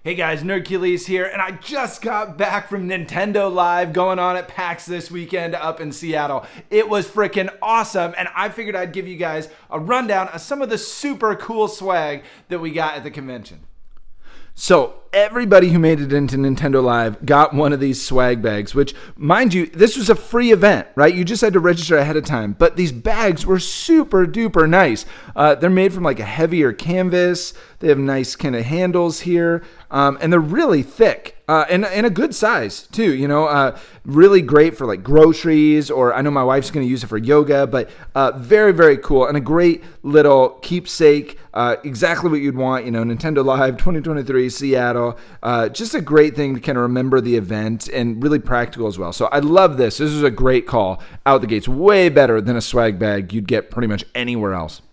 Hey guys, Nerdcules here, and I just got back from Nintendo Live going on at PAX this weekend up in Seattle. It was freaking awesome, and I figured I'd give you guys a rundown of some of the super cool swag that we got at the convention. So everybody who made it into Nintendo Live got one of these swag bags, which, mind you, this was a free event, right? You just had to register ahead of time. But these bags were super duper nice. They're made from like a heavier canvas. They have nice kind of handles here, and they're really thick. And a good size too, really great for like groceries, or I know my wife's going to use it for yoga, but very, very cool and a great little keepsake, exactly what you'd want, Nintendo Live 2023 Seattle, just a great thing to kind of remember the event and really practical as well. So I love this. This is a great call out the gates, way better than a swag bag you'd get pretty much anywhere else.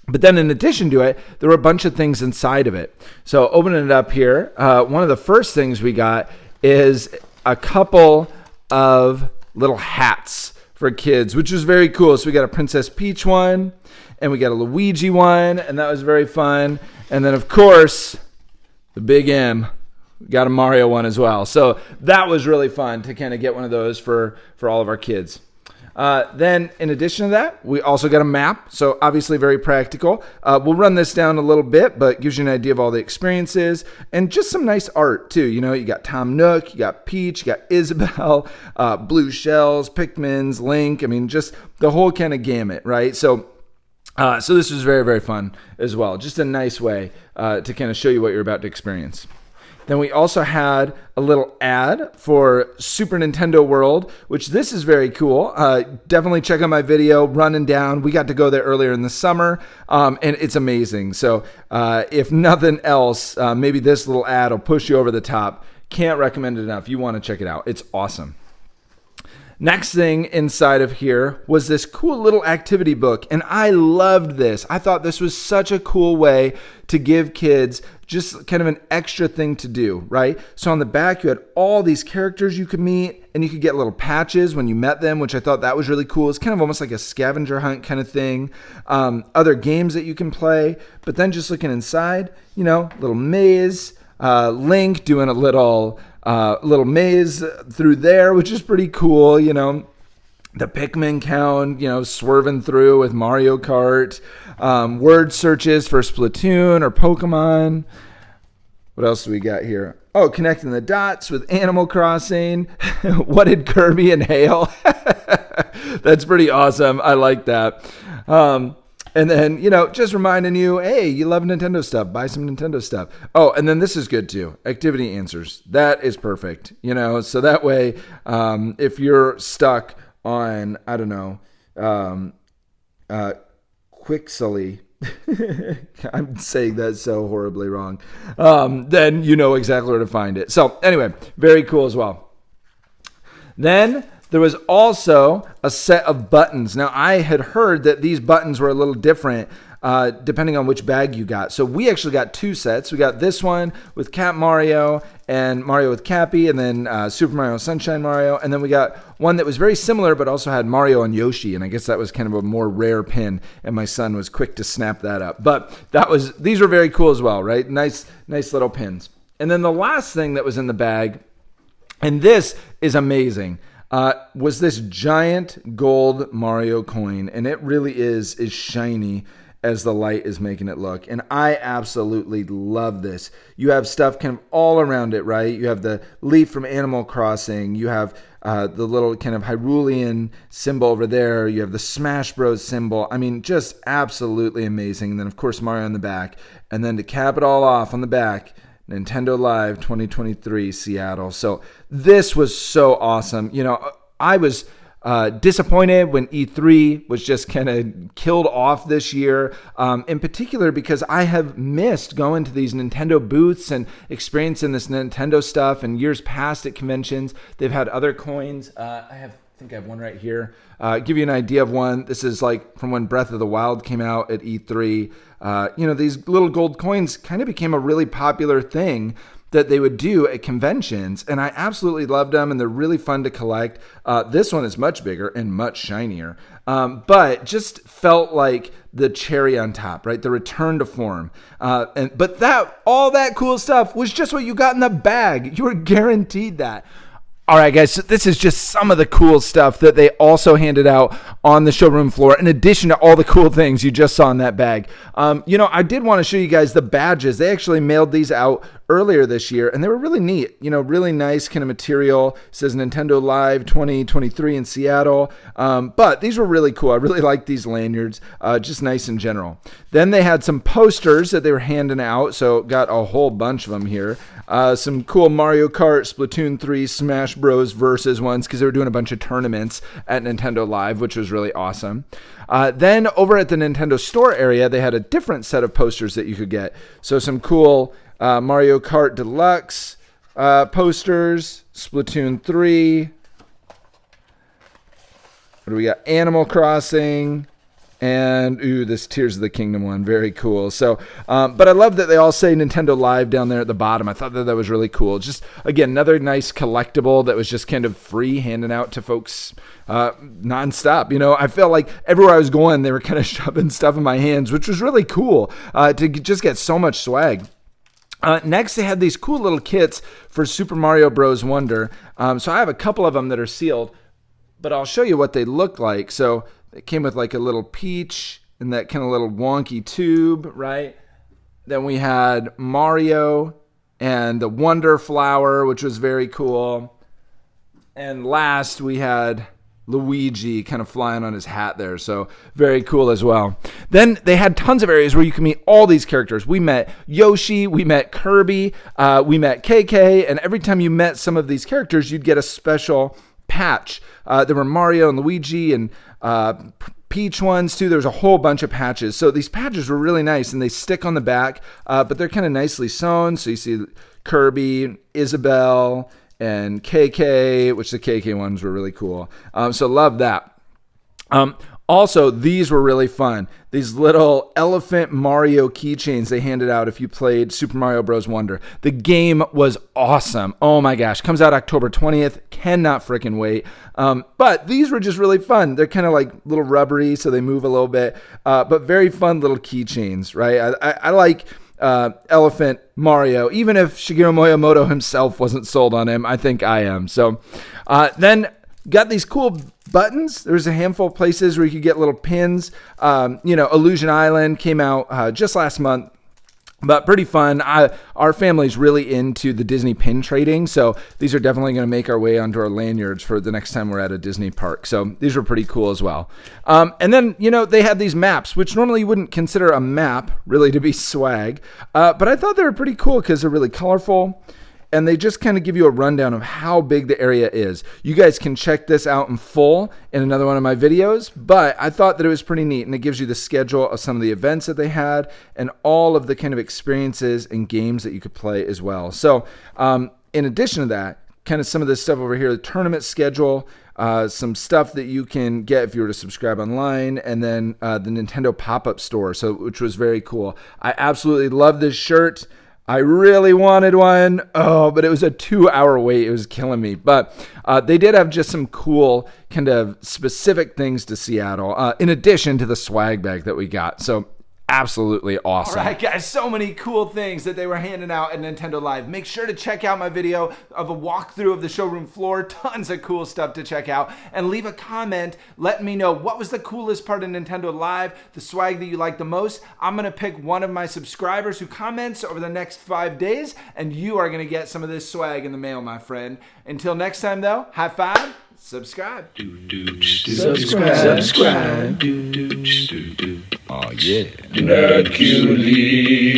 But then in addition to it, there were a bunch of things inside of it. So opening it up here, one of the first things we got is a couple of little hats for kids, which was very cool. So we got a Princess Peach one, and we got a Luigi one, and that was very fun. And then, of course, the big M. We got a Mario one as well. So that was really fun to kind of get one of those for all of our kids. Then in addition to that, we also got a map. So obviously very practical. We'll run this down a little bit, but gives you an idea of all the experiences and just some nice art too. You got Tom Nook, you got Peach, you got Isabelle, Blue Shells, Pikmin's, Link. I mean, just the whole kind of gamut, right? So this was very, very fun as well. Just a nice way to kind of show you what you're about to experience. Then we also had a little ad for Super Nintendo World, which this is very cool. Definitely check out my video running down. We got to go there earlier in the summer, and it's amazing. So if nothing else, maybe this little ad will push you over the top. Can't recommend it enough. You want to check it out. It's awesome. Next thing inside of here was this cool little activity book, and I loved this. I thought this was such a cool way to give kids just kind of an extra thing to do, right? So on the back, you had all these characters you could meet, and you could get little patches when you met them, which I thought that was really cool. It's kind of almost like a scavenger hunt kind of thing. Other games that you can play, but then just looking inside, little maze, Link doing a little maze through there, which is pretty cool. The Pikmin count, swerving through with Mario Kart, word searches for Splatoon or Pokemon. What else do we got here? Oh, connecting the dots with Animal Crossing. What did Kirby inhale? That's pretty awesome. I like that. And then, just reminding you, hey, you love Nintendo stuff. Buy some Nintendo stuff. Oh, and then this is good too. Activity answers. That is perfect. So that way, if you're stuck on, I don't know, Quixely, I'm saying that so horribly wrong, then you know exactly where to find it. So anyway, very cool as well. Then there was also a set of buttons. Now, I had heard that these buttons were a little different depending on which bag you got. So we actually got two sets. We got this one with Cap Mario and Mario with Cappy, and then Super Mario Sunshine Mario. And then we got one that was very similar but also had Mario and Yoshi, and I guess that was kind of a more rare pin, and my son was quick to snap that up. But these were very cool as well, right? Nice little pins. And then the last thing that was in the bag, and this is amazing, was this giant gold Mario coin, and it really is shiny as the light is making it look. And I absolutely love this. You have stuff kind of all around it, right? You have the leaf from Animal Crossing. You have the little kind of Hyrulean symbol over there. You have the Smash Bros symbol. I mean, just absolutely amazing. And then, of course, Mario on the back. And then to cap it all off on the back, Nintendo Live 2023 Seattle. So this was so awesome. I was disappointed when E3 was just kind of killed off this year, in particular because I have missed going to these Nintendo booths and experiencing this Nintendo stuff. And years past at conventions, they've had other coins. I think I have one right here. Give you an idea of one. This is like from when Breath of the Wild came out at E3. These little gold coins kind of became a really popular thing that they would do at conventions, and I absolutely loved them, and they're really fun to collect. This one is much bigger and much shinier, but just felt like the cherry on top, right? The return to form. But all that cool stuff was just what you got in the bag. You were guaranteed that. All right, guys, so this is just some of the cool stuff that they also handed out on the showroom floor, in addition to all the cool things you just saw in that bag. I did want to show you guys the badges. They actually mailed these out earlier this year, and they were really neat. Really nice kind of material. It says Nintendo Live 2023 in Seattle. But these were really cool. I really like these lanyards, just nice in general. Then they had some posters that they were handing out, so got a whole bunch of them here. Some cool Mario Kart, Splatoon 3, Smash Bros. Versus ones, because they were doing a bunch of tournaments at Nintendo Live, which was really awesome. Then over at the Nintendo Store area, they had a different set of posters that you could get. So some cool Mario Kart Deluxe posters, Splatoon 3. What do we got? Animal Crossing. And, this Tears of the Kingdom one. Very cool. So, but I love that they all say Nintendo Live down there at the bottom. I thought that was really cool. Just, again, another nice collectible that was just kind of free, handing out to folks nonstop. I felt like everywhere I was going, they were kind of shoving stuff in my hands, which was really cool to just get so much swag. Next, they had these cool little kits for Super Mario Bros. Wonder. So I have a couple of them that are sealed, but I'll show you what they look like. So it came with like a little peach and that kind of little wonky tube, right? Then we had Mario and the Wonder Flower, which was very cool. And last, we had Luigi kind of flying on his hat there. So very cool as well. Then they had tons of areas where you can meet all these characters. We met Yoshi, we met Kirby, we met KK, and every time you met some of these characters, you'd get a special patch. There were Mario and Luigi and Peach ones too. There's a whole bunch of patches. So these patches were really nice, and they stick on the back, but they're kind of nicely sewn. So you see Kirby, Isabelle, and KK, which the KK ones were really cool. So love that. Also, these were really fun. These little elephant Mario keychains they handed out if you played Super Mario Bros. Wonder. The game was awesome. Oh my gosh. Comes out October 20th. Cannot freaking wait. But these were just really fun. They're kind of like little rubbery, so they move a little bit. But very fun little keychains, right? I like Elephant Mario. Even if Shigeru Miyamoto himself wasn't sold on him, I think I am. So then got these cool buttons. There's a handful of places where you could get little pins. Illusion Island came out just last month, but pretty fun. Our family's really into the Disney pin trading, so these are definitely going to make our way onto our lanyards for the next time we're at a Disney park. So these were pretty cool as well. And then, they had these maps, which normally you wouldn't consider a map really to be swag, but I thought they were pretty cool because they're really colorful. And they just kind of give you a rundown of how big the area is. You guys can check this out in full in another one of my videos, but I thought that it was pretty neat, and it gives you the schedule of some of the events that they had and all of the kind of experiences and games that you could play as well. So in addition to that, kind of some of this stuff over here, the tournament schedule, some stuff that you can get if you were to subscribe online, and then the Nintendo pop-up store, which was very cool. I absolutely love this shirt. I really wanted one. But it was a 2-hour wait. It was killing me. But they did have just some cool kind of specific things to Seattle, in addition to the swag bag that we got. So absolutely awesome. All right, guys, so many cool things that they were handing out at Nintendo Live. Make sure to check out my video of a walkthrough of the showroom floor. Tons of cool stuff to check out. And leave a comment. Let me know what was the coolest part of Nintendo Live, the swag that you liked the most. I'm going to pick one of my subscribers who comments over the next 5 days, and you are going to get some of this swag in the mail, my friend. Until next time, though, high five, subscribe. Subscribe. Oh, yeah. Hercules.